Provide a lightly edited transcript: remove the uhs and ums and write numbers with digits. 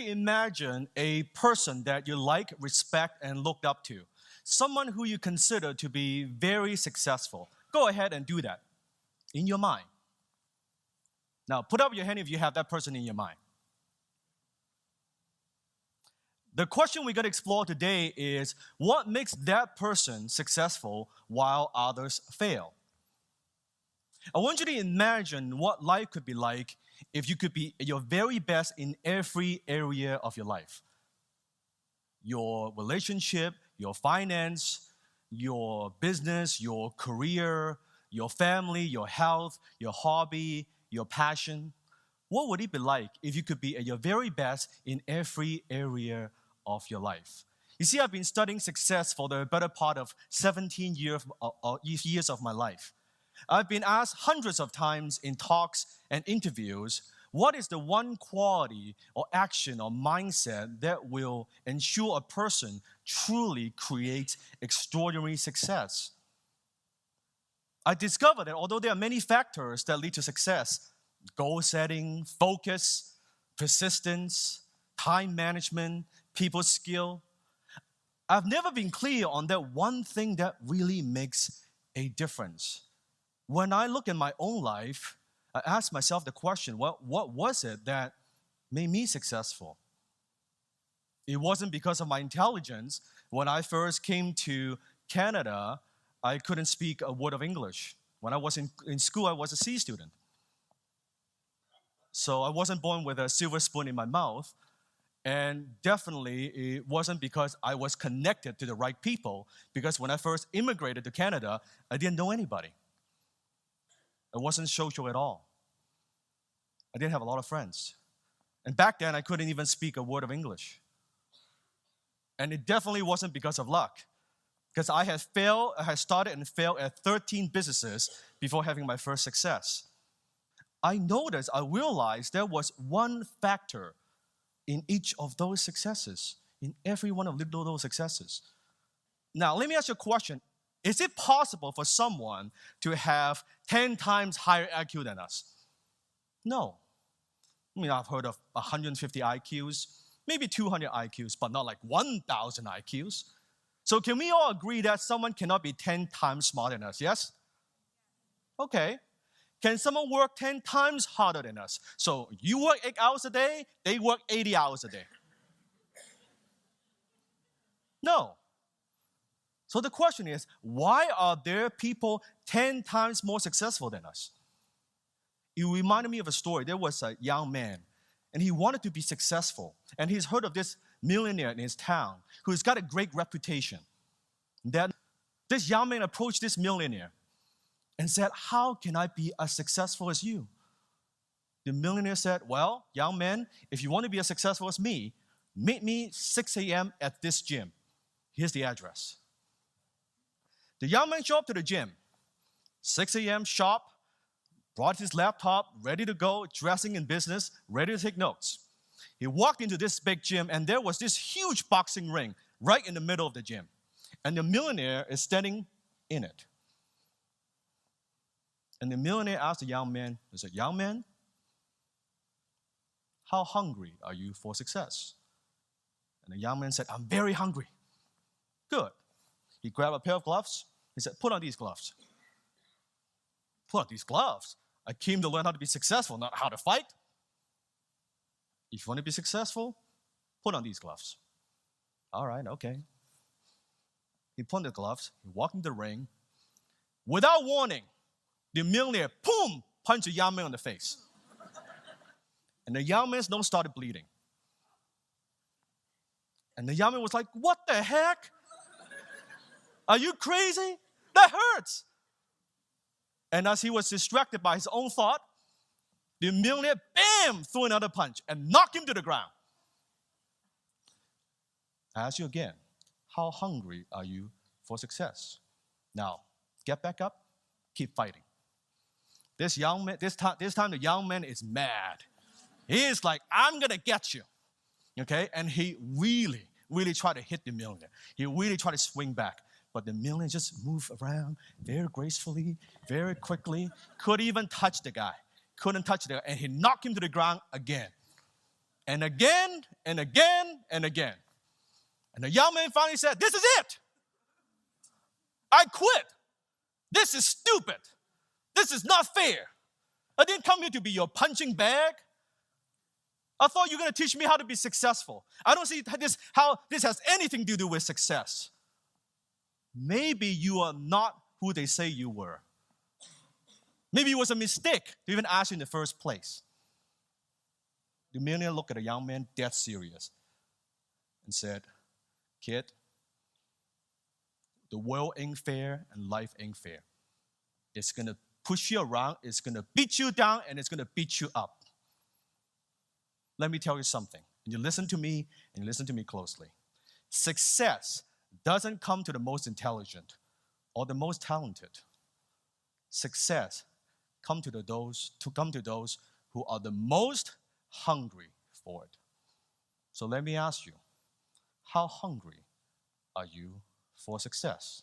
you imagine a person that you like, respect, and looked up to. Someone who you consider to be very successful. Go ahead and do that in your mind. Now, put up your hand if you have that person in your mind. The question we're going to explore today is, what makes that person successful while others fail? I want you to imagine what life could be like if you could be your very best in every area of your life. Your relationship, your finance, your business, your career, your family, your health, your hobby, your passion. What would it be like if you could be at your very best in every area of your life? You see, I've been studying success for the better part of 17 years of my life. I've been asked hundreds of times in talks and interviews, what is the one quality or action or mindset that will ensure a person truly creates extraordinary success? I discovered that although there are many factors that lead to success, goal setting, focus, persistence, time management, people skill, I've never been clear on that one thing that really makes a difference. When I look in my own life, I ask myself the question, what was it that made me successful? It wasn't because of my intelligence. When I first came to Canada, I couldn't speak a word of English. When I was in school, I was a C student. So I wasn't born with a silver spoon in my mouth. And definitely, it wasn't because I was connected to the right people. Because when I first immigrated to Canada, I didn't know anybody. I wasn't social at all. I didn't have a lot of friends. And back then, I couldn't even speak a word of English. And it definitely wasn't because of luck. Because I had started and failed at 13 businesses before having my first success. I realized there was one factor in each of those successes, in every one of those successes. Now, let me ask you a question. Is it possible for someone to have 10 times higher IQ than us? No. I mean, I've heard of 150 IQs, maybe 200 IQs, but not like 1,000 IQs. So can we all agree that someone cannot be 10 times smarter than us, yes? Okay. Can someone work 10 times harder than us? So you work 8 hours a day, they work 80 hours a day. No. So the question is, why are there people 10 times more successful than us? It reminded me of a story. There was a young man, and he wanted to be successful. And he's heard of this millionaire in his town who's got a great reputation. Then this young man approached this millionaire and said, how can I be as successful as you? The millionaire said, well, young man, if you want to be as successful as me, meet me 6 a.m. at this gym. Here's the address. The young man showed up to the gym, 6 a.m. sharp, brought his laptop, ready to go, dressing in business, ready to take notes. He walked into this big gym, and there was this huge boxing ring right in the middle of the gym. And the millionaire is standing in it. And the millionaire asked the young man, he said, young man, how hungry are you for success? And the young man said, I'm very hungry. Good. He grabbed a pair of gloves. He said, put on these gloves. Put on these gloves? I came to learn how to be successful, not how to fight. If you want to be successful, put on these gloves. All right, okay. He put on the gloves. He walked into the ring. Without warning, the millionaire, boom, punched the young man on the face. And the young man's nose started bleeding. And the young man was like, what the heck? Are you crazy? That hurts. And as he was distracted by his own thought, the millionaire, bam, threw another punch and knocked him to the ground. I ask you again, how hungry are you for success? Now, get back up, keep fighting. This time the young man is mad. He is like, I'm gonna get you. Okay? And he really tried to hit the millionaire. He really tried to swing back. But the millionaire just moved around very gracefully, very quickly, couldn't even touch the guy. And he knocked him to the ground again. And again, and again, and again. And the young man finally said, this is it. I quit. This is stupid. This is not fair. I didn't come here to be your punching bag. I thought you were going to teach me how to be successful. I don't see how this has anything to do with success. Maybe you are not who they say you were. Maybe it was a mistake to even ask you in the first place. The millionaire looked at the young man dead serious and said, kid, the world ain't fair and life ain't fair. It's going to push you around, it's going to beat you down, and it's going to beat you up. Let me tell you something. And you listen to me, and you listen to me closely. Success doesn't come to the most intelligent or the most talented. Success comes to those who are the most hungry for it. So let me ask you, how hungry are you for success?